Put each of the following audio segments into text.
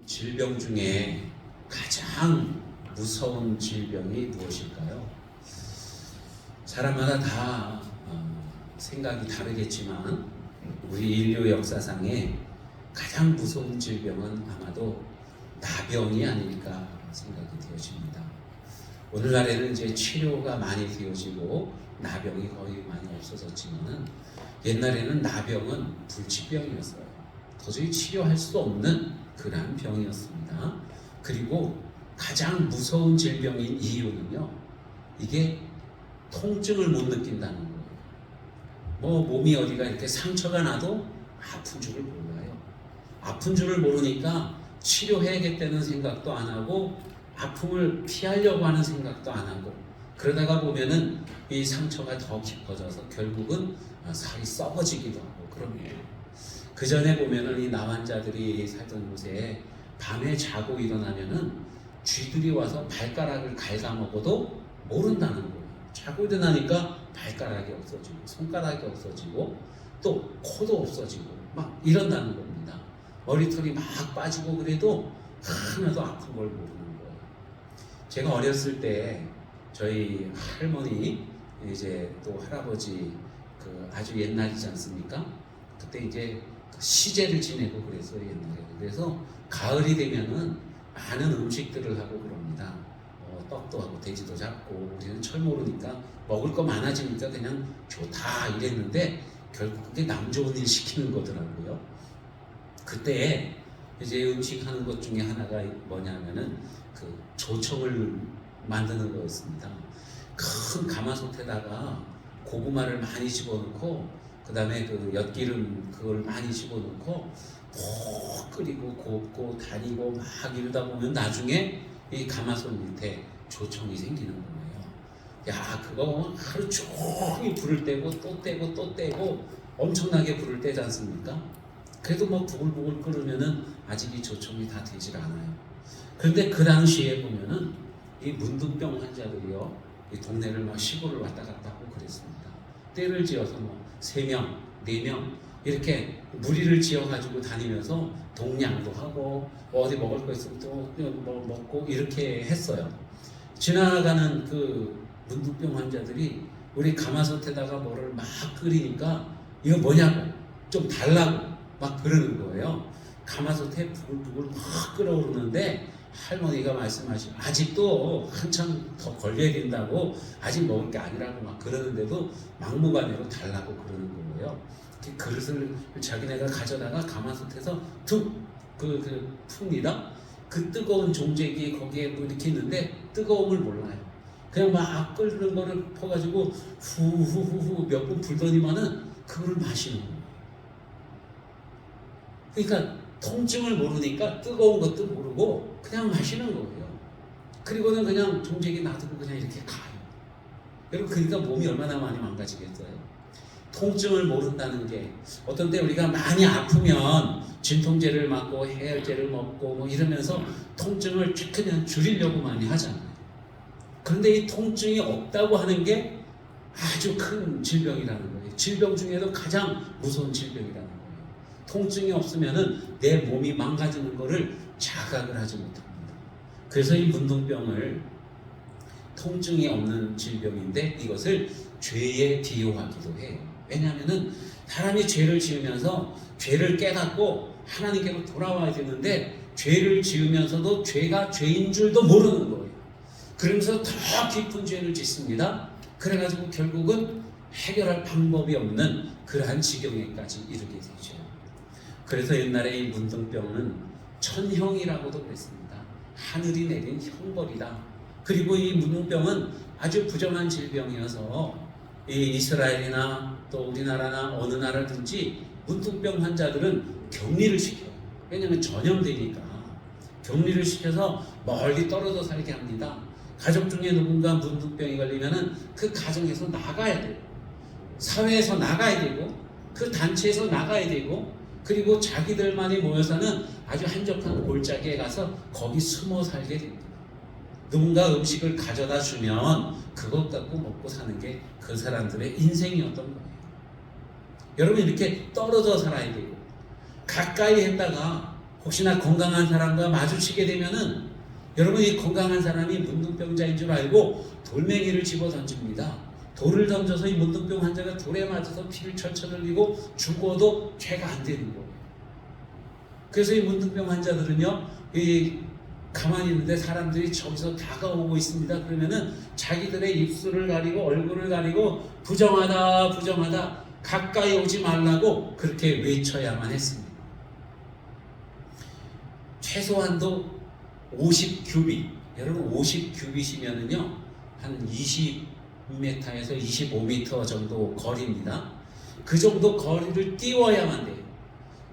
질병 중에 가장 무서운 질병이 무엇일까요? 사람마다 다 생각이 다르겠지만 우리 인류 역사상에 가장 무서운 질병은 아마도 나병이 아닐까 생각이 되어집니다. 오늘날에는 이제 치료가 많이 되어지고 나병이 거의 많이 없어졌지만 옛날에는 나병은 불치병이었어요. 도저히 치료할 수 없는 그러한 병이었습니다. 그리고 가장 무서운 질병인 이유는요, 이게 통증을 못 느낀다는 거예요. 몸이 어디가 이렇게 상처가 나도 아픈 줄을 몰라요. 아픈 줄을 모르니까 치료해야겠다는 생각도 안 하고 아픔을 피하려고 하는 생각도 안 하고, 그러다가 보면은 이 상처가 더 깊어져서 결국은 살이 썩어지기도 하고 그럽니다. 그 전에 보면은 이 남환자들이 살던 곳에 밤에 자고 일어나면은 쥐들이 와서 발가락을 갉아먹어도 모른다는 거예요. 자고 일어나니까 발가락이 없어지고 손가락이 없어지고 또 코도 없어지고 막 이런다는 겁니다. 머리털이 막 빠지고 그래도 하나도 아픈 걸 모르는 거예요. 제가 어렸을 때 저희 할머니 이제 또 할아버지 그 아주 옛날이지 않습니까? 그때 이제 시제를 지내고 그랬어요, 옛날에. 그래서 가을이 되면은 많은 음식들을 하고 그럽니다. 떡도 하고 돼지도 잡고, 우리는 철 모르니까 먹을 거 많아지니까 그냥 좋다 이랬는데 결국 그게 남 좋은 일 시키는 거더라고요. 그때 이제 음식 하는 것 중에 하나가 뭐냐면은 그 조청을 만드는 거였습니다. 큰 가마솥에다가 고구마를 많이 집어넣고 그 다음에 그 엿기름 그걸 많이 집어넣고 푹 끓이고 곱고 다니고 막 이러다 보면 나중에 이 가마솥 밑에 조청이 생기는 거예요. 야, 그거 하루 종일 불을 떼고 또 떼고 또 떼고 엄청나게 불을 떼지 않습니까? 그래도 뭐 부글부글 끓으면은 아직 이 조청이 다 되질 않아요. 그런데 그 당시에 보면은 이 문둥병 환자들이요, 이 동네를 막 시골을 왔다 갔다 하고 그랬습니다. 때를 지어서 뭐 3명, 4명 이렇게 무리를 지어가지고 다니면서 동냥도 하고 어디 먹을 거 있으면 또 뭐 먹고 이렇게 했어요. 지나가는 그 문둥병 환자들이 우리 가마솥에다가 뭐를 막 끓이니까 이거 뭐냐고 좀 달라고 막 그러는 거예요. 가마솥에 부글부글 막 끓어오르는데 할머니가 말씀하신 아직도 한참 더 걸려야 된다고, 아직 먹을 게 아니라고 막 그러는데도 막무가내로 달라고 그러는 거예요. 그릇을 자기네가 가져다가 가마솥에서 툭 풉니다. 그 뜨거운 종제기 거기에 뭐 이렇게 있는데 뜨거움을 몰라요. 그냥 막 끓는 거를 퍼가지고 후후후후 몇 분 불더니만은 그거를 마시는 거예요. 그러니까 통증을 모르니까 뜨거운 것도 모르고 그냥 마시는 거예요. 그리고는 그냥 종제기 놔두고 그냥 이렇게 가요. 여러분, 그러니까 몸이 얼마나 많이 망가지겠어요. 통증을 모른다는 게, 어떤 때 우리가 많이 아프면 진통제를 맞고 해열제를 먹고 뭐 이러면서 통증을 그냥 줄이려고 많이 하잖아요. 그런데 이 통증이 없다고 하는 게 아주 큰 질병이라는 거예요. 질병 중에도 가장 무서운 질병이라는 거예요. 통증이 없으면은 내 몸이 망가지는 것을 자각을 하지 못합니다. 그래서 이 문둥병을 통증이 없는 질병인데 이것을 죄에 비유하기도 해요. 왜냐하면은 사람이 죄를 지으면서 죄를 깨닫고 하나님께로 돌아와야 되는데 죄를 지으면서도 죄가 죄인 줄도 모르는 거예요. 그러면서 더 깊은 죄를 짓습니다. 그래가지고 결국은 해결할 방법이 없는 그러한 지경에까지 이르게 되죠. 그래서 옛날에 이 문둥병은 천형이라고도 그랬습니다. 하늘이 내린 형벌이다. 그리고 이 문둥병은 아주 부정한 질병이어서 이 이스라엘이나 또 우리나라나 어느 나라든지 문둥병 환자들은 격리를 시켜요. 왜냐하면 전염되니까 격리를 시켜서 멀리 떨어져 살게 합니다. 가족 중에 누군가 문둥병이 걸리면은 그 가정에서 나가야 돼요. 사회에서 나가야 되고 그 단체에서 나가야 되고, 그리고 자기들만이 모여 사는 아주 한적한 골짜기에 가서 거기 숨어 살게 됩니다. 누군가 음식을 가져다 주면 그것 갖고 먹고 사는 게 그 사람들의 인생이었던 거예요. 여러분, 이렇게 떨어져 살아야 되고 가까이 했다가 혹시나 건강한 사람과 마주치게 되면은 여러분 이 건강한 사람이 문둥병자인 줄 알고 돌멩이를 집어 던집니다. 돌을 던져서 이 문둥병 환자가 돌에 맞아서 피를 철철 흘리고 죽어도 죄가 안 되는 거예요. 그래서 이 문둥병 환자들은요, 이 가만히 있는데 사람들이 저기서 다가오고 있습니다. 그러면은 자기들의 입술을 가리고 얼굴을 가리고 부정하다 부정하다 가까이 오지 말라고 그렇게 외쳐야만 했습니다. 최소한도 50규빗, 여러분 50규빗이면은요 한 20m에서 25m 정도 거리입니다. 그 정도 거리를 띄워야만 돼요.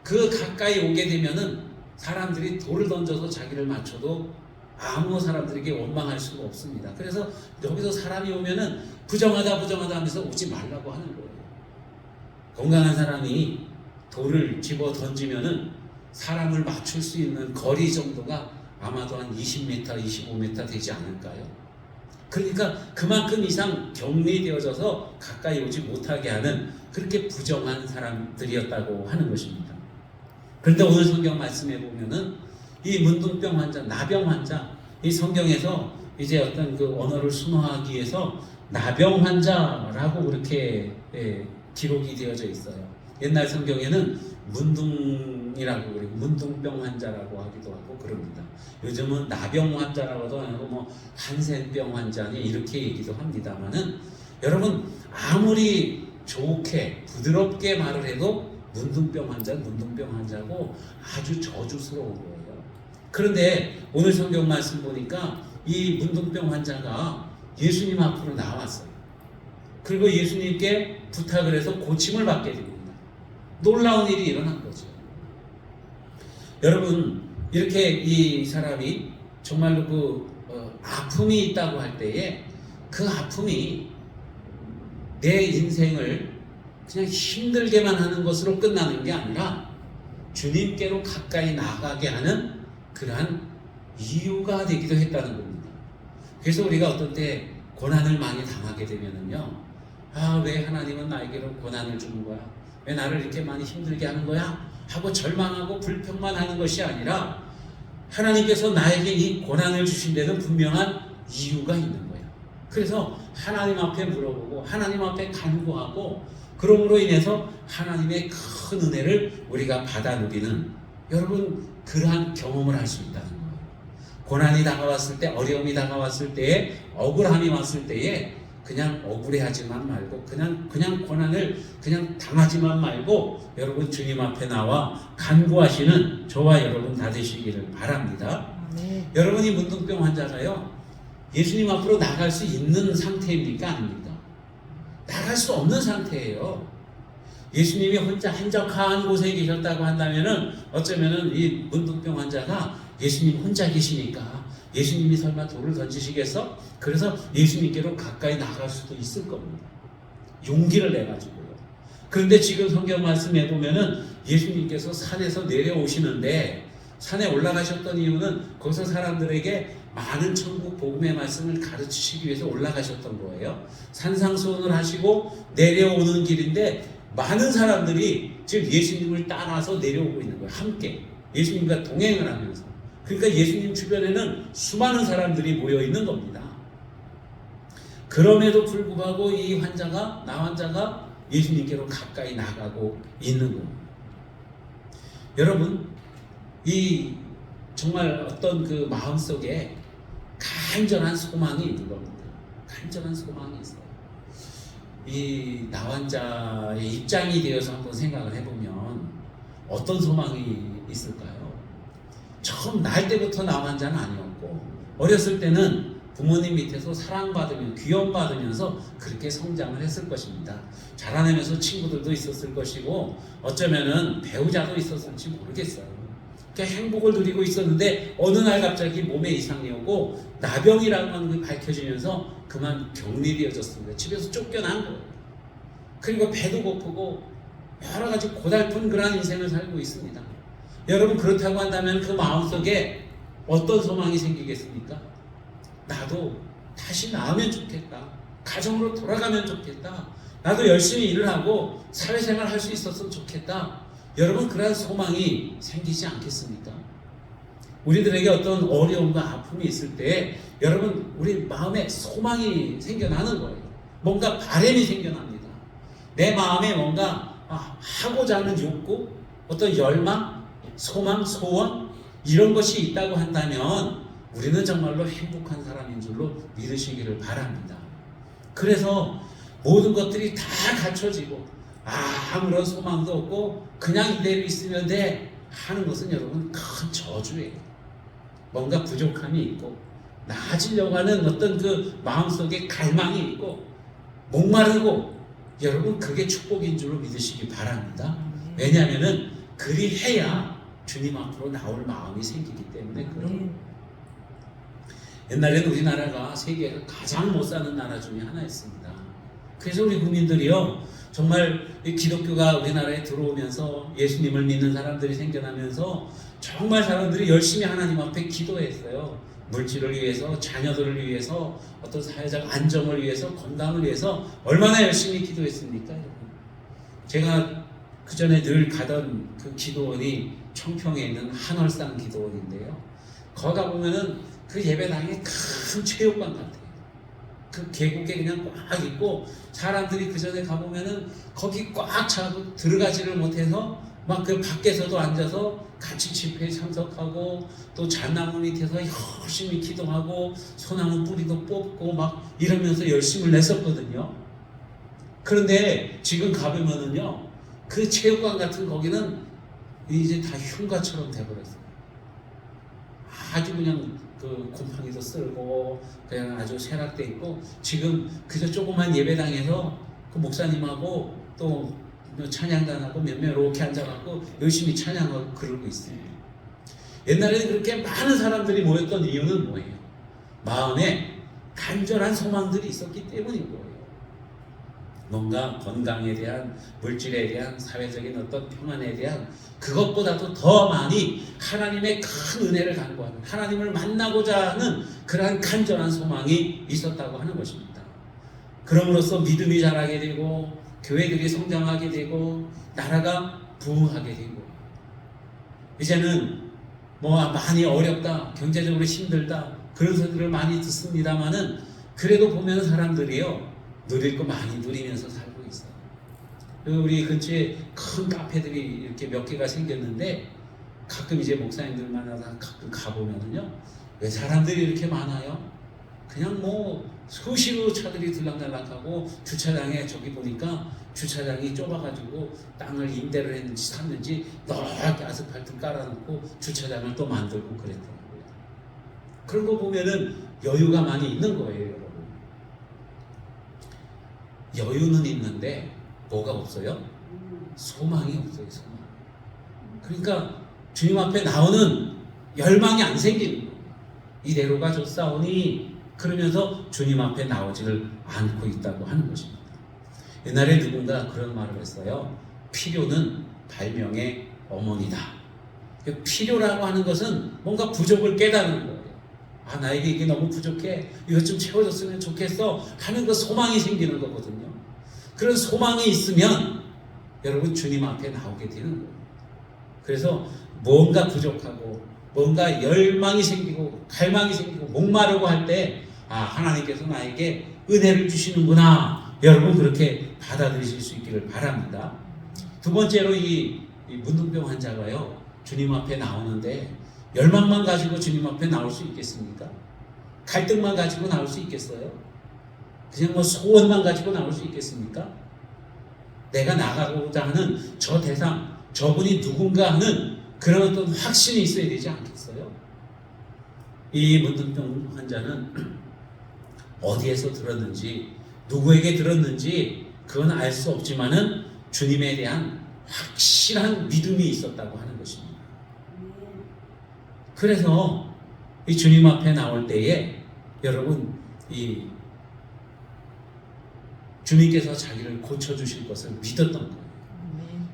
그 가까이 오게 되면은 사람들이 돌을 던져서 자기를 맞춰도 아무 사람들에게 원망할 수가 없습니다. 그래서 여기서 사람이 오면은 부정하다 부정하다 하면서 오지 말라고 하는 거예요. 건강한 사람이 돌을 집어 던지면은 사람을 맞출 수 있는 거리 정도가 아마도 한 20m, 25m 되지 않을까요? 그러니까 그만큼 이상 격리되어져서 가까이 오지 못하게 하는 그렇게 부정한 사람들이었다고 하는 것입니다. 그런데 오늘 성경 말씀에 보면은 이 문둥병 환자, 나병 환자, 이 성경에서 이제 어떤 그 언어를 순화하기 위해서 나병 환자라고 그렇게 기록이 되어져 있어요. 옛날 성경에는 문둥이라고 그리고 문둥병 환자라고 하기도 하고 그럽니다. 요즘은 나병 환자라고도 하고 뭐 한센병 환자니 이렇게 얘기도 합니다만은 여러분 아무리 좋게 부드럽게 말을 해도 문둥병 환자는 문둥병 환자고 아주 저주스러운 거예요. 그런데 오늘 성경 말씀 보니까 이 문둥병 환자가 예수님 앞으로 나왔어요. 그리고 예수님께 부탁을 해서 고침을 받게 됩니다. 놀라운 일이 일어난 거죠. 여러분 이렇게 이 사람이 정말로 아픔이 있다고 할 때에 그 아픔이 내 인생을 그냥 힘들게만 하는 것으로 끝나는 게 아니라 주님께로 가까이 나가게 하는 그러한 이유가 되기도 했다는 겁니다. 그래서 우리가 어떤 때 고난을 많이 당하게 되면은요, 왜 하나님은 나에게로 고난을 주는 거야? 왜 나를 이렇게 많이 힘들게 하는 거야? 하고 절망하고 불평만 하는 것이 아니라 하나님께서 나에게 이 고난을 주신 데는 분명한 이유가 있는 거야. 그래서 하나님 앞에 물어보고 하나님 앞에 간구하고 그러므로 인해서 하나님의 큰 은혜를 우리가 받아 누리는 여러분 그러한 경험을 할 수 있다는 거예요. 고난이 다가왔을 때, 어려움이 다가왔을 때에, 억울함이 왔을 때에 그냥 억울해하지만 말고 그냥 고난을 그냥 당하지만 말고 여러분 주님 앞에 나와 간구하시는 저와 여러분 다 되시기를 바랍니다. 네. 여러분이 문둥병 환자가요 예수님 앞으로 나갈 수 있는 상태입니까? 아닙니까? 나갈 수 없는 상태예요. 예수님이 혼자 한적한 곳에 계셨다고 한다면은 어쩌면은 이 문둥병 환자가 예수님 혼자 계시니까 예수님이 설마 돌을 던지시겠어? 그래서 예수님께로 가까이 나갈 수도 있을 겁니다. 용기를 내가지고요. 그런데 지금 성경 말씀에 보면은 예수님께서 산에서 내려오시는데 산에 올라가셨던 이유는 거기서 사람들에게 많은 천국 복음의 말씀을 가르치시기 위해서 올라가셨던 거예요. 산상수훈을 하시고 내려오는 길인데 많은 사람들이 지금 예수님을 따라서 내려오고 있는 거예요. 함께 예수님과 동행을 하면서. 그러니까 예수님 주변에는 수많은 사람들이 모여 있는 겁니다. 그럼에도 불구하고 이 환자가, 나 환자가 예수님께로 가까이 나가고 있는 겁니다. 여러분, 이 정말 어떤 그 마음속에 간절한 소망이 있는 겁니다. 간절한 소망이 있어요. 이 나 환자의 입장이 되어서 한번 생각을 해보면 어떤 소망이 있을까요? 처음 날 때부터 나 환자는 아니었고 어렸을 때는 부모님 밑에서 사랑받으며 귀염받으면서 그렇게 성장을 했을 것입니다. 자라나면서 친구들도 있었을 것이고 어쩌면은 배우자도 있었을지 모르겠어요. 그러니까 행복을 누리고 있었는데 어느 날 갑자기 몸에 이상이 오고 나병이라는 건 밝혀지면서 그만 격리되어졌습니다. 집에서 쫓겨난 거예요. 그리고 배도 고프고 여러 가지 고달픈 그런 인생을 살고 있습니다. 여러분 그렇다고 한다면 그 마음속에 어떤 소망이 생기겠습니까? 나도 다시 나으면 좋겠다. 가정으로 돌아가면 좋겠다. 나도 열심히 일을 하고 사회생활 할 수 있었으면 좋겠다. 여러분 그러한 소망이 생기지 않겠습니까? 우리들에게 어떤 어려움과 아픔이 있을 때 여러분 우리 마음에 소망이 생겨나는 거예요. 뭔가 바람이 생겨납니다. 내 마음에 뭔가 하고자 하는 욕구, 어떤 열망, 소망, 소원 이런 것이 있다고 한다면 우리는 정말로 행복한 사람인 줄로 믿으시기를 바랍니다. 그래서 모든 것들이 다 갖춰지고 아무런 소망도 없고 그냥 이대로 있으면 돼 하는 것은 여러분 큰 저주예요. 뭔가 부족함이 있고 나아지려고 하는 어떤 그 마음속에 갈망이 있고 목마르고 여러분 그게 축복인 줄로 믿으시기 바랍니다. 왜냐하면은 그리해야 주님 앞으로 나올 마음이 생기기 때문에 그런 옛날에는 우리나라가 세계에서 가장 못 사는 나라 중에 하나였습니다. 그래서 우리 국민들이요 정말 기독교가 우리나라에 들어오면서 예수님을 믿는 사람들이 생겨나면서 정말 사람들이 열심히 하나님 앞에 기도했어요. 물질을 위해서, 자녀들을 위해서, 어떤 사회적 안정을 위해서, 건강을 위해서 얼마나 열심히 기도했습니까? 제가 그 전에 늘 가던 그 기도원이 청평에 있는 한월산 기도원인데요. 거기 가보면은 그 예배당이 큰 체육관 같아요. 그 계곡에 그냥 꽉 있고 사람들이 그 전에 가보면은 거기 꽉 차고 들어가지를 못해서 막 그 밖에서도 앉아서 같이 집회에 참석하고 또 잣나무 밑에서 열심히 기도하고 소나무 뿌리도 뽑고 막 이러면서 열심을 냈었거든요. 그런데 지금 가보면은요 그 체육관 같은 거기는 이제 다 흉가처럼 돼버렸어요. 아주 그냥 그 곰팡이도 쓸고 그냥 아주 쇠락돼 있고 지금 그저 조그만 예배당에서 그 목사님하고 또 찬양단하고 몇 명 이렇게 앉아갖고 열심히 찬양하고 그러고 있어요. 옛날에는 그렇게 많은 사람들이 모였던 이유는 뭐예요? 마음에 간절한 소망들이 있었기 때문인 거예요. 뭔가 건강에 대한, 물질에 대한, 사회적인 어떤 평안에 대한 그것보다도 더 많이 하나님의 큰 은혜를 간구하는, 하나님을 만나고자 하는 그러한 간절한 소망이 있었다고 하는 것입니다. 그럼으로써 믿음이 자라게 되고 교회들이 성장하게 되고 나라가 부흥하게 되고 이제는 뭐 많이 어렵다, 경제적으로 힘들다 그런 소리를 많이 듣습니다만은 그래도 보면 사람들이요 누릴 거 많이 누리면서 살고 있어요. 우리 근처에 큰 카페들이 이렇게 몇 개가 생겼는데 가끔 이제 목사님들 만나서 가끔 가보면은요 왜 사람들이 이렇게 많아요? 그냥 뭐 수시로 차들이 들락날락하고 주차장에 저기 보니까 주차장이 좁아가지고 땅을 임대를 했는지 샀는지 넓게 아스팔트 깔아놓고 주차장을 또 만들고 그랬더라고요. 그런 거 보면은 여유가 많이 있는 거예요, 여러분. 여유는 있는데 뭐가 없어요? 소망이 없어요, 소망. 그러니까 주님 앞에 나오는 열망이 안 생기는 거예요. 이대로가 좋사오니 그러면서 주님 앞에 나오지를 않고 있다고 하는 것입니다. 옛날에 누군가 그런 말을 했어요. 필요는 발명의 어머니다. 필요라고 하는 것은 뭔가 부족을 깨닫는 거예요. 아, 나에게 이게 너무 부족해. 이것 좀 채워줬으면 좋겠어. 하는 그 소망이 생기는 거거든요. 그런 소망이 있으면 여러분 주님 앞에 나오게 되는 거예요. 그래서 뭔가 부족하고 뭔가 열망이 생기고 갈망이 생기고 목마르고 할 때 하나님께서 나에게 은혜를 주시는구나. 여러분 그렇게 받아들이실 수 있기를 바랍니다. 두 번째로 이 문둥병 환자가요 주님 앞에 나오는데 열망만 가지고 주님 앞에 나올 수 있겠습니까? 갈등만 가지고 나올 수 있겠어요? 그냥 뭐 소원만 가지고 나올 수 있겠습니까? 내가 나가고자 하는 저 대상, 저분이 누군가 하는 그런 어떤 확신이 있어야 되지 않겠어요? 이 문둥병 환자는 어디에서 들었는지 누구에게 들었는지 그건 알 수 없지만은 주님에 대한 확실한 믿음이 있었다고 하는 것입니다. 그래서 이 주님 앞에 나올 때에 여러분 이 주님께서 자기를 고쳐주실 것을 믿었던 거예요.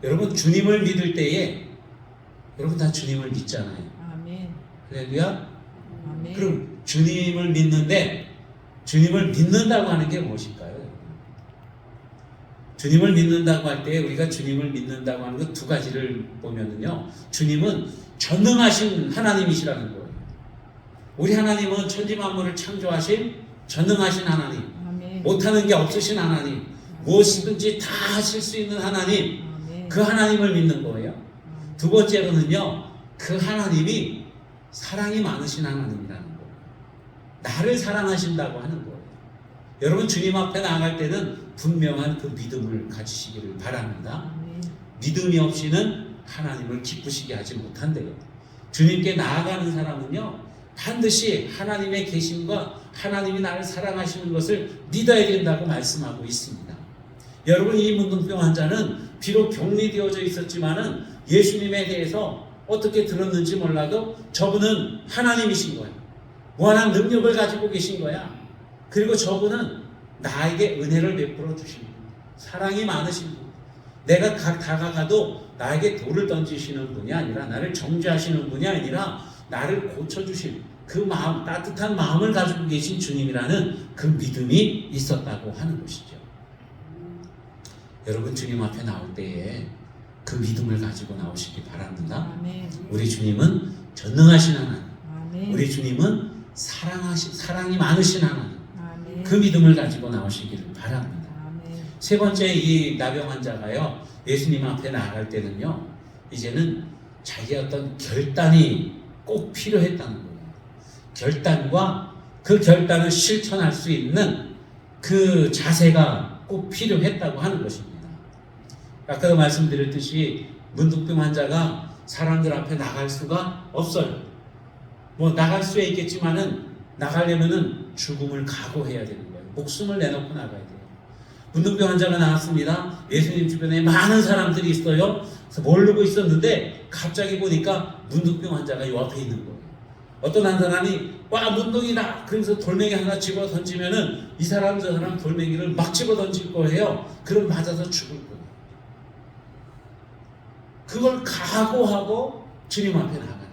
여러분 주님을 믿을 때에 여러분 다 주님을 믿잖아요. 할렐루야. 그럼 주님을 믿는데 주님을 믿는다고 하는 게 무엇일까요? 주님을 믿는다고 할 때 우리가 주님을 믿는다고 하는 것 두 가지를 보면은요, 주님은 전능하신 하나님이시라는 거예요. 우리 하나님은 천지 만물을 창조하신 전능하신 하나님, 아멘. 못하는 게 없으신 하나님, 무엇이든지 다 하실 수 있는 하나님, 아멘. 그 하나님을 믿는 거예요. 두 번째로는요, 그 하나님이 사랑이 많으신 하나님이라는 거예요. 나를 사랑하신다고 하는 거예요. 여러분, 주님 앞에 나아갈 때는 분명한 그 믿음을 가지시기를 바랍니다. 아멘. 믿음이 없이는 하나님을 기쁘시게 하지 못한대요. 주님께 나아가는 사람은요, 반드시 하나님의 계심과 하나님이 나를 사랑하시는 것을 믿어야 된다고 말씀하고 있습니다. 여러분, 이 문둥병 환자는 비록 격리되어져 있었지만은 예수님에 대해서 어떻게 들었는지 몰라도 저분은 하나님이신 거예요. 무한한 능력을 가지고 계신 거야. 그리고 저분은 나에게 은혜를 베풀어 주시는 분, 사랑이 많으신 분, 내가 다가가도 나에게 돌을 던지시는 분이 아니라, 나를 정죄하시는 분이 아니라 나를 고쳐주실 그 마음, 따뜻한 마음을 가지고 계신 주님이라는 그 믿음이 있었다고 하는 것이죠. 여러분, 주님 앞에 나올 때에 그 믿음을 가지고 나오시기 바랍니다. 아멘. 우리 주님은 전능하신 하나님, 아멘. 우리 주님은 사랑이 많으신 하나님, 아멘. 그 믿음을 가지고 나오시기를 바랍니다. 아멘. 세 번째, 이 나병 환자가요, 예수님 앞에 나아갈 때는요, 이제는 자기의 어떤 결단이 꼭 필요했다는 거예요. 결단과 그 결단을 실천할 수 있는 그 자세가 꼭 필요했다고 하는 것입니다. 아까도 말씀드렸듯이 문둥병 환자가 사람들 앞에 나갈 수가 없어요. 뭐 나갈 수야 있겠지만은 나가려면은 죽음을 각오해야 되는 거예요. 목숨을 내놓고 나가야 돼요. 문둥병 환자가 나왔습니다. 예수님 주변에 많은 사람들이 있어요. 그래서 모르고 있었는데 갑자기 보니까 문둥병 환자가 요 앞에 있는 거예요. 어떤 한 사람이 와 문둥이다, 그러면서 돌멩이 하나 집어 던지면은 이 사람 저 사람 돌멩이를 막 집어 던질 거예요. 그럼 맞아서 죽을 거예요. 그걸 각오하고 주님 앞에 나가는 거예요.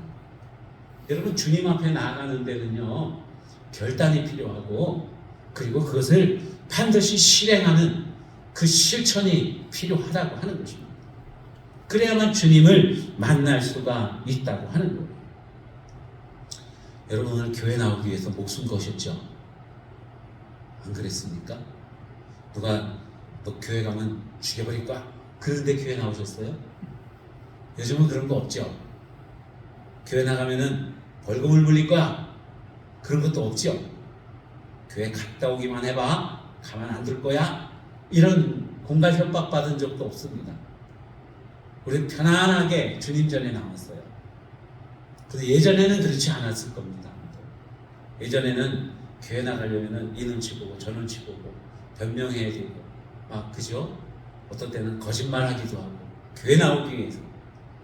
여러분, 주님 앞에 나가는 데는요, 결단이 필요하고, 그리고 그것을 반드시 실행하는 그 실천이 필요하다고 하는 것입니다. 그래야만 주님을 만날 수가 있다고 하는 거예요. 여러분, 오늘 교회 나오기 위해서 목숨 거셨죠? 안 그랬습니까? 누가 너 교회 가면 죽여버릴 거야, 그런데 교회 나오셨어요? 요즘은 그런 거 없죠? 교회 나가면은 벌금을 물릴 거야, 그런 것도 없죠? 교회 갔다 오기만 해봐, 가만 안 둘 거야, 이런 공갈 협박 받은 적도 없습니다. 우리는 편안하게 주님 전에 나왔어요. 근데 예전에는 그렇지 않았을 겁니다. 예전에는 교회 나가려면 이 눈치 보고 저 눈치 보고 변명해야 되고 막, 그죠? 어떤 때는 거짓말하기도 하고 교회 나오기 위해서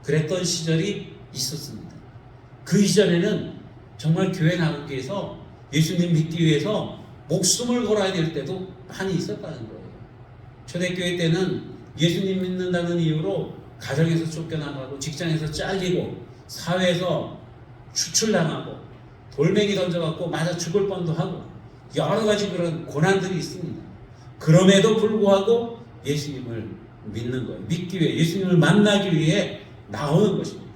그랬던 시절이 있었습니다. 그 이전에는 정말 교회 나오기 위해서, 예수님 믿기 위해서 목숨을 걸어야 될 때도 많이 있었다는 거예요. 초대교회 때는 예수님 믿는다는 이유로 가정에서 쫓겨나가고 직장에서 잘리고 사회에서 추출당하고 돌멩이 던져갖고 맞아 죽을 뻔도 하고 여러 가지 그런 고난들이 있습니다. 그럼에도 불구하고 예수님을 믿는 거예요. 믿기 위해, 예수님을 만나기 위해 나오는 것입니다.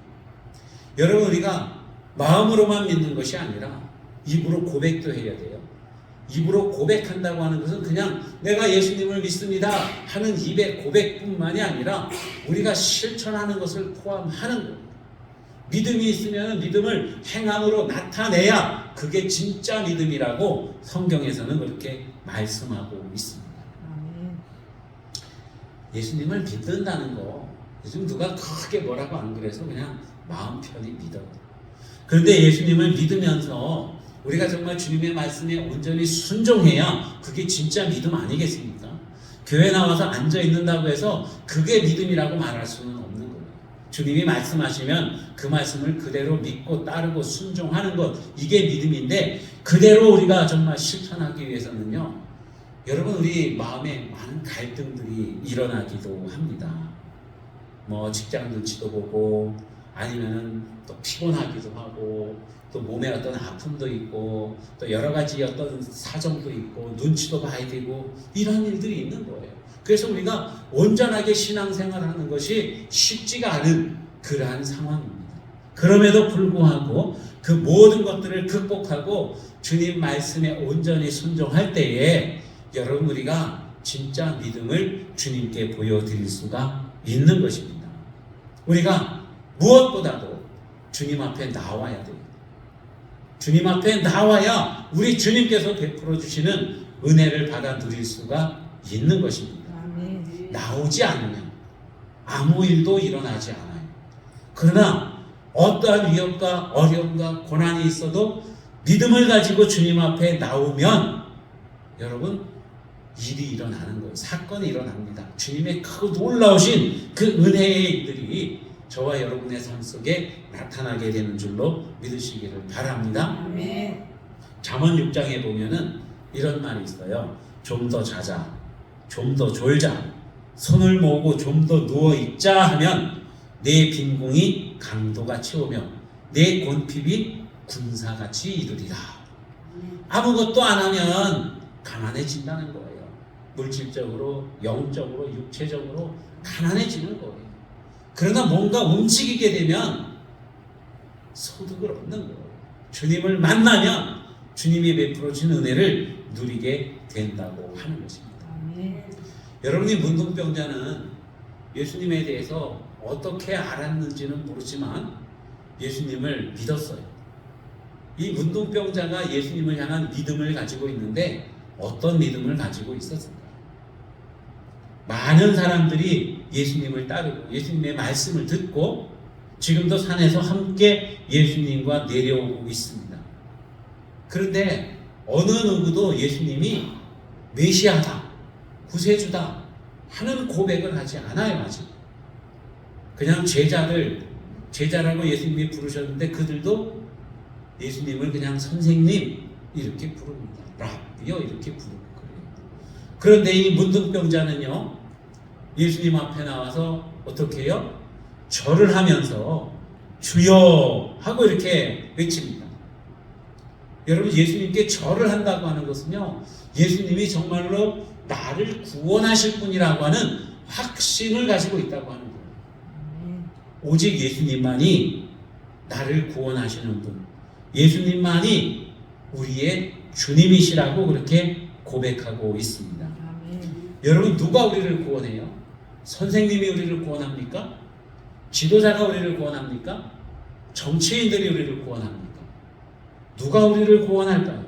여러분, 우리가 마음으로만 믿는 것이 아니라 입으로 고백도 해야 돼요. 입으로 고백한다고 하는 것은 그냥 내가 예수님을 믿습니다 하는 입의 고백뿐만이 아니라 우리가 실천하는 것을 포함하는 거예요. 믿음이 있으면 믿음을 행함으로 나타내야 그게 진짜 믿음이라고 성경에서는 그렇게 말씀하고 있습니다. 아멘. 예수님을 믿는다는 거, 요즘 누가 크게 뭐라고 안 그래서 그냥 마음 편히 믿어요. 그런데 예수님을 믿으면서 우리가 정말 주님의 말씀에 온전히 순종해야 그게 진짜 믿음 아니겠습니까? 교회 나와서 앉아 있는다고 해서 그게 믿음이라고 말할 수는 없는 거예요. 주님이 말씀하시면 그 말씀을 그대로 믿고 따르고 순종하는 것, 이게 믿음인데, 그대로 우리가 정말 실천하기 위해서는요, 여러분, 우리 마음에 많은 갈등들이 일어나기도 합니다. 뭐 직장 눈치도 보고, 아니면은 또 피곤하기도 하고 또 몸에 어떤 아픔도 있고 또 여러 가지 어떤 사정도 있고 눈치도 봐야 되고 이런 일들이 있는 거예요. 그래서 우리가 온전하게 신앙생활하는 것이 쉽지가 않은 그러한 상황입니다. 그럼에도 불구하고 그 모든 것들을 극복하고 주님 말씀에 온전히 순종할 때에 여러분 우리가 진짜 믿음을 주님께 보여드릴 수가 있는 것입니다. 우리가 무엇보다도 주님 앞에 나와야 돼요. 주님 앞에 나와야 우리 주님께서 베풀어 주시는 은혜를 받아 누릴 수가 있는 것입니다. 나오지 않으면 아무 일도 일어나지 않아요. 그러나 어떠한 위협과 어려움과 고난이 있어도 믿음을 가지고 주님 앞에 나오면 여러분 일이 일어나는 거예요. 사건이 일어납니다. 주님의 크고 놀라우신 그 은혜의 일들이 저와 여러분의 삶 속에 나타나게 되는 줄로 믿으시기를 바랍니다. 아멘. 잠언 6장에 보면은 이런 말이 있어요. 좀 더 자자, 좀 더 졸자, 손을 모으고 좀 더 누워 있자 하면 내 빈궁이 강도가 채우며 내 곤핍이 군사같이 이르리라. 아무것도 안 하면 가난해진다는 거예요. 물질적으로, 영적으로, 육체적으로 가난해지는 거예요. 그러나 뭔가 움직이게 되면 소득을 얻는 거예요. 주님을 만나면 주님이 베풀어 준 은혜를 누리게 된다고 하는 것입니다. 여러분이 문둥병자는 예수님에 대해서 어떻게 알았는지는 모르지만 예수님을 믿었어요. 이 문둥병자가 예수님을 향한 믿음을 가지고 있는데 어떤 믿음을 가지고 있었을까? 많은 사람들이 예수님을 따르고 예수님의 말씀을 듣고 지금도 산에서 함께 예수님과 내려오고 있습니다. 그런데 어느 누구도 예수님이 메시아다, 구세주다 하는 고백을 하지 않아요. 아직. 그냥 제자라고 예수님이 부르셨는데 그들도 예수님을 그냥 선생님 이렇게 부릅니다. 랍비요 이렇게 부르고 그래요. 그런데 이 문둥병자는요 예수님 앞에 나와서 어떻게 해요? 절을 하면서 주여 하고 이렇게 외칩니다. 여러분 예수님께 절을 한다고 하는 것은요 예수님이 정말로 나를 구원하실 분이라고 하는 확신을 가지고 있다고 하는 거예요. 오직 예수님만이 나를 구원하시는 분, 예수님만이 우리의 주님이시라고 그렇게 고백하고 있습니다. 여러분 누가 우리를 구원해요? 선생님이 우리를 구원합니까? 지도자가 우리를 구원합니까? 정치인들이 우리를 구원합니까? 누가 우리를 구원할까요?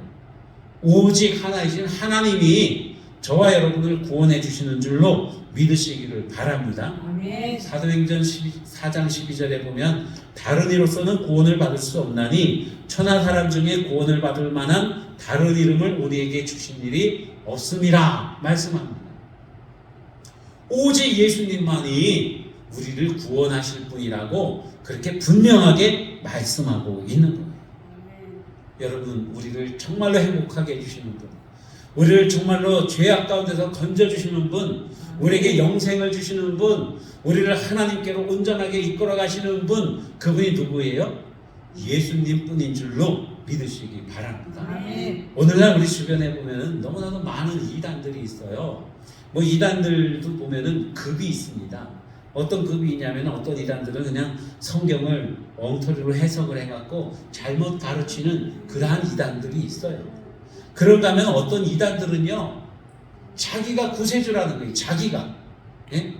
오직 하나이신 하나님이 저와 여러분을 구원해 주시는 줄로 믿으시기를 바랍니다. 아멘. 사도행전 4장 12절에 보면 다른 이로서는 구원을 받을 수 없나니 천하 사람 중에 구원을 받을 만한 다른 이름을 우리에게 주신 일이 없음이라 말씀합니다. 오직 예수님만이 우리를 구원하실 분이라고 그렇게 분명하게 말씀하고 있는 거예요. 여러분 우리를 정말로 행복하게 해주시는 분, 우리를 정말로 죄악 가운데서 건져주시는 분, 우리에게 영생을 주시는 분, 우리를 하나님께로 온전하게 이끌어 가시는 분, 그분이 누구예요? 예수님 뿐인 줄로 믿으시기 바랍니다. 아멘. 오늘날 우리 주변에 보면 너무나도 많은 이단들이 있어요. 뭐 이단들도 보면은 급이 있습니다. 어떤 급이 있냐면 어떤 이단들은 그냥 성경을 엉터리로 해석을 해갖고 잘못 가르치는 그러한 이단들이 있어요. 그런가 하면 어떤 이단들은요 자기가 구세주라는 거예요. 자기가. 예?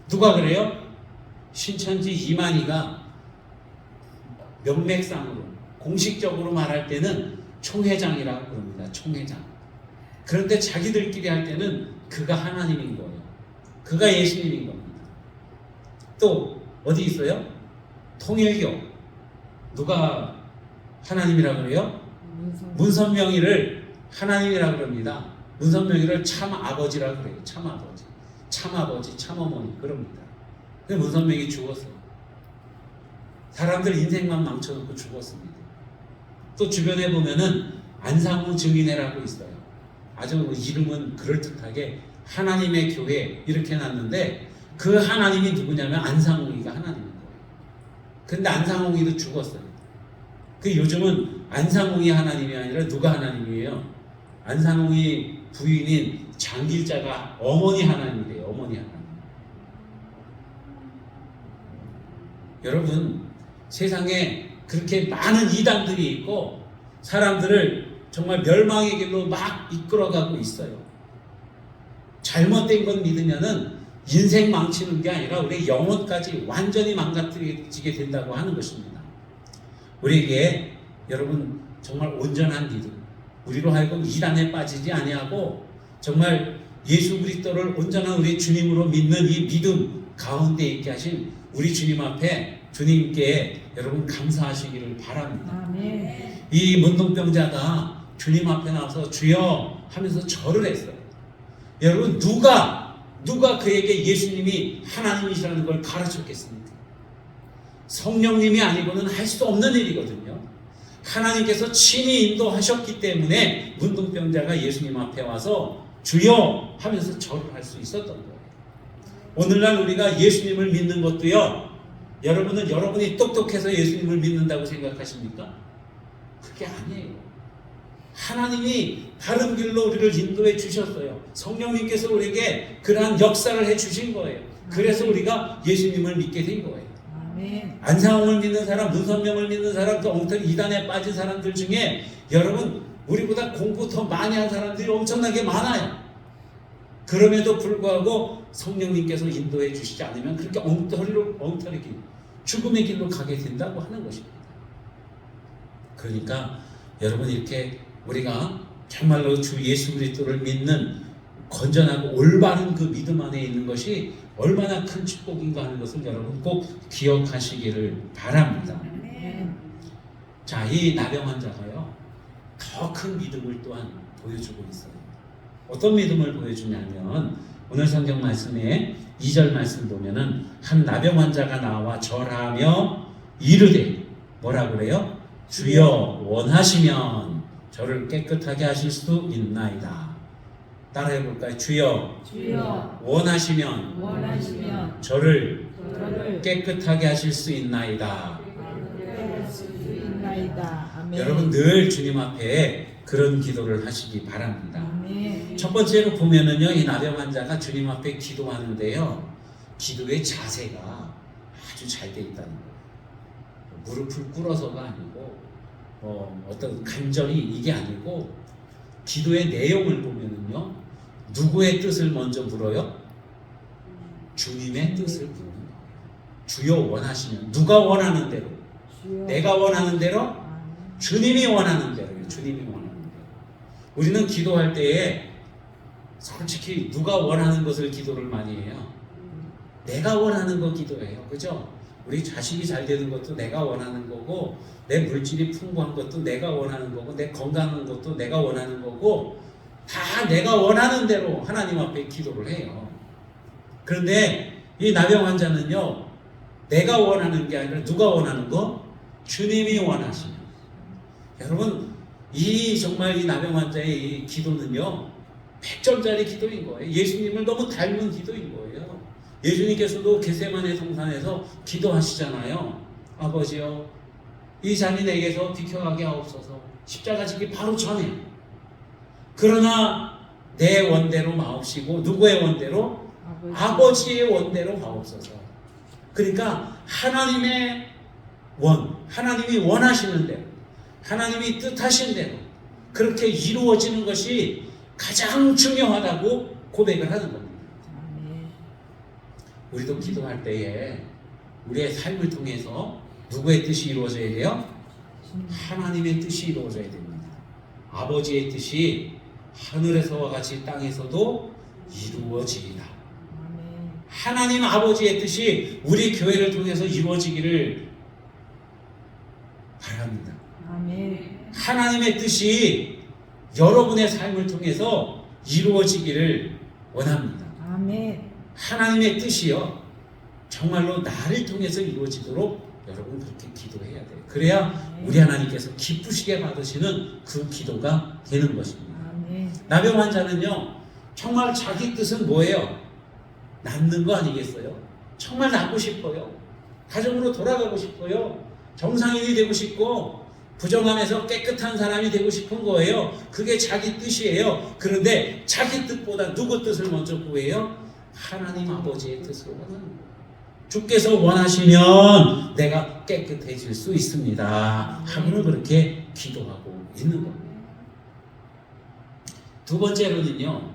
누가 그래요? 신천지 이만희가 명맥상으로 공식적으로 말할 때는 총회장이라고 그럽니다. 총회장. 그런데 자기들끼리 할 때는 그가 하나님인 거예요. 그가 예수님인 겁니다. 또 어디 있어요? 통일교. 누가 하나님이라고 그래요? 문선명이를 하나님이라고 그럽니다. 문선명이를 참 아버지라고 그래요. 참 아버지, 참 아버지, 참 어머니 그럽니다. 근데 문선명이 죽었어요. 사람들 인생만 망쳐놓고 죽었습니다. 또 주변에 보면은 안상우 증인회라고 있어요. 아주 이름은 그럴듯하게 하나님의 교회 이렇게 해놨는데 그 하나님이 누구냐면 안상우이가 하나님인 거예요. 근데 안상홍이도 죽었어요. 그 요즘은 안상홍이 하나님이 아니라 누가 하나님이에요? 안상홍이 부인인 장길자가 어머니 하나님이래요. 어머니 하나님. 여러분, 세상에 그렇게 많은 이단들이 있고 사람들을 정말 멸망의 길로 막 이끌어가고 있어요. 잘못된 건 믿으면은 인생 망치는 게 아니라 우리 영혼까지 완전히 망가뜨리게 된다고 하는 것입니다. 우리에게 여러분 정말 온전한 믿음, 우리로 하여금 이단에 빠지지 아니하고 정말 예수 그리스도를 온전한 우리 주님으로 믿는 이 믿음 가운데 있게 하신 우리 주님 앞에 주님께 여러분 감사하시기를 바랍니다. 아멘. 이 문둥병자가 주님 앞에 나와서 주여 하면서 절을 했어요. 여러분 누가 그에게 예수님이 하나님이시라는 걸 가르쳤겠습니까? 성령님이 아니고는 할 수 없는 일이거든요. 하나님께서 친히 인도하셨기 때문에 문둥병자가 예수님 앞에 와서 주여 하면서 절을 할 수 있었던 거예요. 오늘날 우리가 예수님을 믿는 것도요, 여러분은 여러분이 똑똑해서 예수님을 믿는다고 생각하십니까? 그게 아니에요. 하나님이 바른 길로 우리를 인도해 주셨어요. 성령님께서 우리에게 그러한 역사를 해 주신 거예요. 그래서 우리가 예수님을 믿게 된 거예요. 아멘. 안상홍을 믿는 사람, 문선명을 믿는 사람, 그 엉터리 이단에 빠진 사람들 중에 여러분 우리보다 공부 더 많이 한 사람들이 엄청나게 많아요. 그럼에도 불구하고 성령님께서 인도해 주시지 않으면 그렇게 엉터리 길, 죽음의 길로 가게 된다고 하는 것입니다. 그러니까 여러분 이렇게 우리가 정말로 주 예수 그리스도를 믿는 건전하고 올바른 그 믿음 안에 있는 것이 얼마나 큰 축복인가 하는 것을 여러분 꼭 기억하시기를 바랍니다. 자, 이 나병 환자가요 더 큰 믿음을 또한 보여주고 있어요. 어떤 믿음을 보여주냐면 오늘 성경 말씀에 2절 말씀 보면은 한 나병 환자가 나와 절하며 이르되 뭐라 그래요? 주여 원하시면 저를 깨끗하게 하실 수 있나이다. 따라해 볼까요? 주여 원하시면 저를 깨끗하게 하실 수 있나이다. 아멘. 여러분 늘 주님 앞에 그런 기도를 하시기 바랍니다. 아멘. 첫 번째로 보면은요, 이 나병 환자가 주님 앞에 기도하는데요, 기도의 자세가 아주 잘 돼 있다는 거예요. 무릎을 꿇어서가 아니고 어떤 간절히 이게 아니고 기도의 내용을 보면은요, 누구의 뜻을 먼저 물어요? 주님의 뜻을 묻는 거예요. 주여 원하시면, 누가 원하는 대로, 내가 원하는 대로, 주님이 원하는 대로요. 주님이 원하는 대로. 우리는 기도할 때에 솔직히 누가 원하는 것을 기도를 많이 해요. 내가 원하는 거 기도해요. 그죠? 우리 자식이 잘 되는 것도 내가 원하는 거고, 내 물질이 풍부한 것도 내가 원하는 거고, 내 건강한 것도 내가 원하는 거고, 다 내가 원하는 대로 하나님 앞에 기도를 해요. 그런데 이 나병 환자는요, 내가 원하는 게 아니라 누가 원하는 거? 주님이 원하시는. 여러분, 정말 이 나병 환자의 이 기도는요, 100점짜리 기도인 거예요. 예수님을 너무 닮은 기도인 거예요. 예수님께서도 겟세마네 동산에서 기도하시잖아요. 아버지여, 이 잔이 내게서 비켜가게 하옵소서. 십자가 지기 바로 전에. 그러나 내 원대로 마옵시고 누구의 원대로? 아버지의 원대로 하옵소서. 그러니까 하나님의 하나님이 원하시는 대로, 하나님이 뜻하신 대로 그렇게 이루어지는 것이 가장 중요하다고 고백을 하는 겁니다. 우리도 기도할 때에 우리의 삶을 통해서 누구의 뜻이 이루어져야 돼요? 하나님의 뜻이 이루어져야 됩니다. 아버지의 뜻이 하늘에서와 같이 땅에서도 이루어지리라. 하나님 아버지의 뜻이 우리 교회를 통해서 이루어지기를 바랍니다. 하나님의 뜻이 여러분의 삶을 통해서 이루어지기를 원합니다. 하나님의 뜻이요, 정말로 나를 통해서 이루어지도록 여러분 그렇게 기도해야 돼요. 그래야 우리 하나님께서 기쁘시게 받으시는 그 기도가 되는 것입니다. 나병 환자는요, 정말 자기 뜻은 뭐예요? 낫는 거 아니겠어요? 정말 낫고 싶어요. 가정으로 돌아가고 싶어요. 정상인이 되고 싶고 부정함에서 깨끗한 사람이 되고 싶은 거예요. 그게 자기 뜻이에요. 그런데 자기 뜻보다 누구 뜻을 먼저 구해요? 하나님 아버지의 뜻을 원하는 거예요. 주께서 원하시면 내가 깨끗해질 수 있습니다 하고는 그렇게 기도하고 있는 겁니다. 두 번째로는요,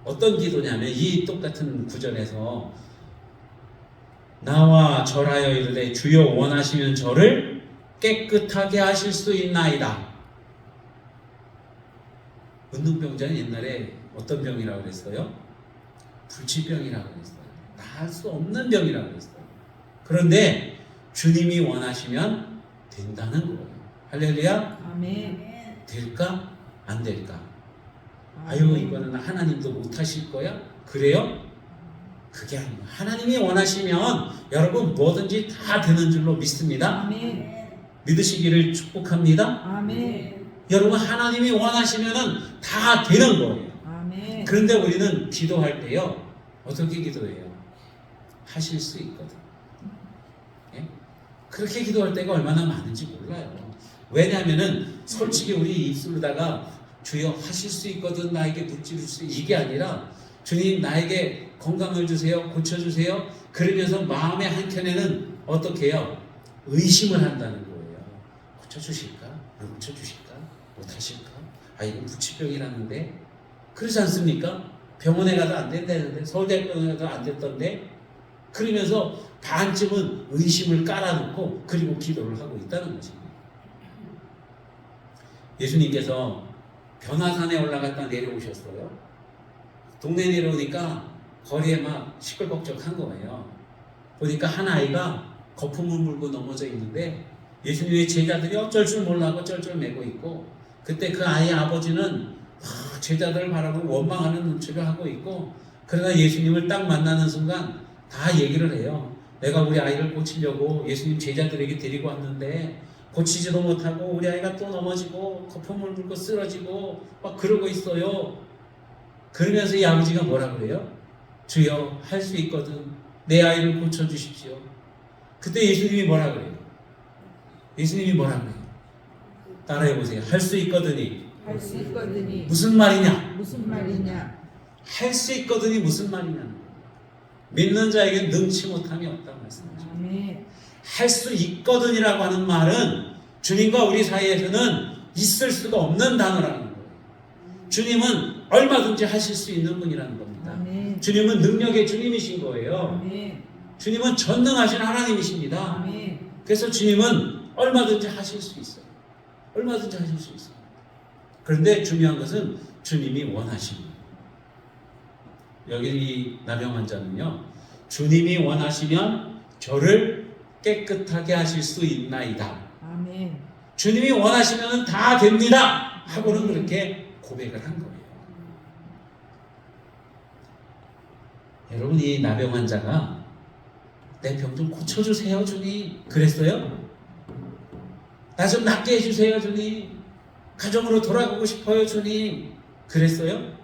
어떤 기도냐면 이 똑같은 구절에서 나와 절하여 이르되 주여 원하시면 저를 깨끗하게 하실 수 있나이다. 문둥병자는 옛날에 어떤 병이라고 그랬어요? 불치병이라고 그랬어요. 나을 수 없는 병이라고 그랬어요. 그런데 주님이 원하시면 된다는 거예요. 할렐루야. 아멘. 될까? 안 될까? 아유, 이거는 하나님도 못하실 거야? 그래요? 그게 아니에요. 하나님이 원하시면 여러분 뭐든지 다 되는 줄로 믿습니다. 아멘. 믿으시기를 축복합니다. 아멘. 여러분, 하나님이 원하시면 다 되는 거예요. 아멘. 그런데 우리는 기도할 때요, 어떻게 기도해요? 하실 수 있거든. 예? 그렇게 기도할 때가 얼마나 많은지 몰라요. 왜냐하면은 솔직히 우리 입술로다가 주여 하실 수 있거든, 나에게 물질을 수, 이게 아니라 주님 나에게 건강을 주세요, 고쳐주세요. 그러면서 마음의 한켠에는 어떻게 해요? 의심을 한다는 거예요. 고쳐주실까? 안 고쳐주실까? 못하실까? 아, 이건 부치병이라는데 그렇지 않습니까? 병원에 가도 안 된다는데, 서울대병원에 가도 안 됐던데, 그러면서 반쯤은 의심을 깔아놓고 그리고 기도를 하고 있다는 것입니다. 예수님께서 변화산에 올라갔다 내려오셨어요. 동네 내려오니까 거리에 막 시끌벅적한 거예요. 보니까 한 아이가 거품을 물고 넘어져 있는데 예수님의 제자들이 어쩔 줄 몰라고 쩔쩔매고 있고, 그때 그 아이의 아버지는 제자들을 바라보고 원망하는 눈치를 하고 있고, 그러나 예수님을 딱 만나는 순간 다 얘기를 해요. 내가 우리 아이를 고치려고 예수님 제자들에게 데리고 왔는데 고치지도 못하고 우리 아이가 또 넘어지고 거품을 물고 쓰러지고 막 그러고 있어요. 그러면서 이 아버지가 뭐라 그래요? 주여 할 수 있거든, 내 아이를 고쳐주십시오. 그때 예수님이 뭐라 그래요? 예수님이 뭐라 그래요? 따라해보세요. 할 수 있거든이 할 수 있거든이 무슨 말이냐? 무슨 말이냐? 할 수 있거든이 무슨 말이냐? 믿는 자에게 능치 못함이 없다고 말씀하십니다. 아멘. 할 수 있거든이라고 하는 말은 주님과 우리 사이에서는 있을 수가 없는 단어라는 거예요. 주님은 얼마든지 하실 수 있는 분이라는 겁니다. 아멘. 주님은 능력의 주님이신 거예요. 아멘. 주님은 전능하신 하나님이십니다. 아멘. 그래서 주님은 얼마든지 하실 수 있어요. 얼마든지 하실 수 있어요. 그런데 중요한 것은 주님이 원하십니다. 여기 이 나병 환자는요, 주님이 원하시면 저를 깨끗하게 하실 수 있나이다. 아멘. 주님이 원하시면 다 됩니다 하고는 그렇게 고백을 한 거예요. 여러분, 이 나병 환자가 내 병 좀 고쳐주세요 주님 그랬어요? 나 좀 낫게 해주세요 주님, 가정으로 돌아가고 싶어요 주님 그랬어요?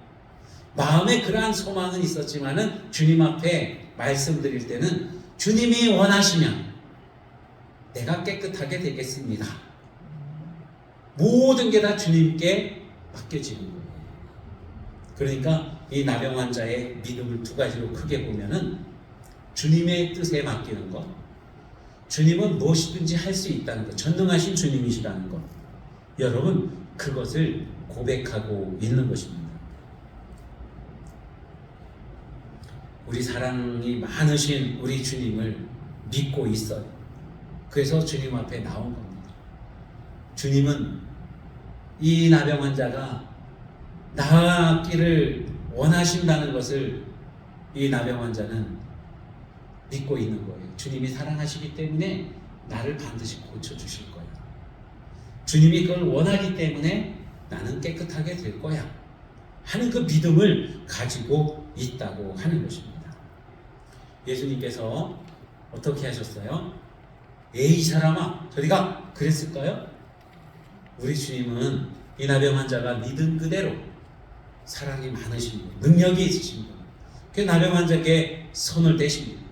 마음에 그러한 소망은 있었지만은 주님 앞에 말씀드릴 때는 주님이 원하시면 내가 깨끗하게 되겠습니다. 모든 게 다 주님께 맡겨지는 거예요. 그러니까 이 나병 환자의 믿음을 두 가지로 크게 보면은 주님의 뜻에 맡기는 것, 주님은 무엇이든지 할 수 있다는 것, 전능하신 주님이시라는 것, 여러분 그것을 고백하고 있는 것입니다. 우리 사랑이 많으신 우리 주님을 믿고 있어요. 그래서 주님 앞에 나온 겁니다. 주님은 이 나병 환자가 나았기를 원하신다는 것을 이 나병 환자는 믿고 있는 거예요. 주님이 사랑하시기 때문에 나를 반드시 고쳐주실 거야. 주님이 그걸 원하기 때문에 나는 깨끗하게 될 거야 하는 그 믿음을 가지고 있다고 하는 것입니다. 예수님께서 어떻게 하셨어요? 에이 사람아 저리 가 그랬을까요? 우리 주님은 이 나병 환자가 믿은 그대로 사랑이 많으신 분, 능력이 있으신 분, 그 나병 환자에게 손을 대십니다.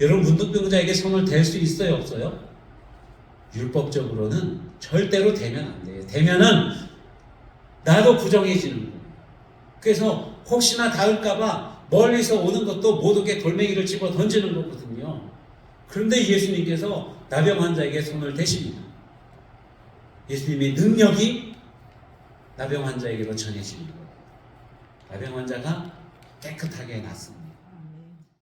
여러분 문둥병자에게 손을 댈 수 있어요, 없어요? 율법적으로는 절대로 대면 안 돼요. 대면은 나도 부정해지는 거예요. 그래서 혹시나 닿을까봐 멀리서 오는 것도 모독의 돌멩이를 집어 던지는 거거든요. 그런데 예수님께서 나병 환자에게 손을 대십니다. 예수님의 능력이 나병 환자에게로 전해집니다. 나병 환자가 깨끗하게 낫습니다.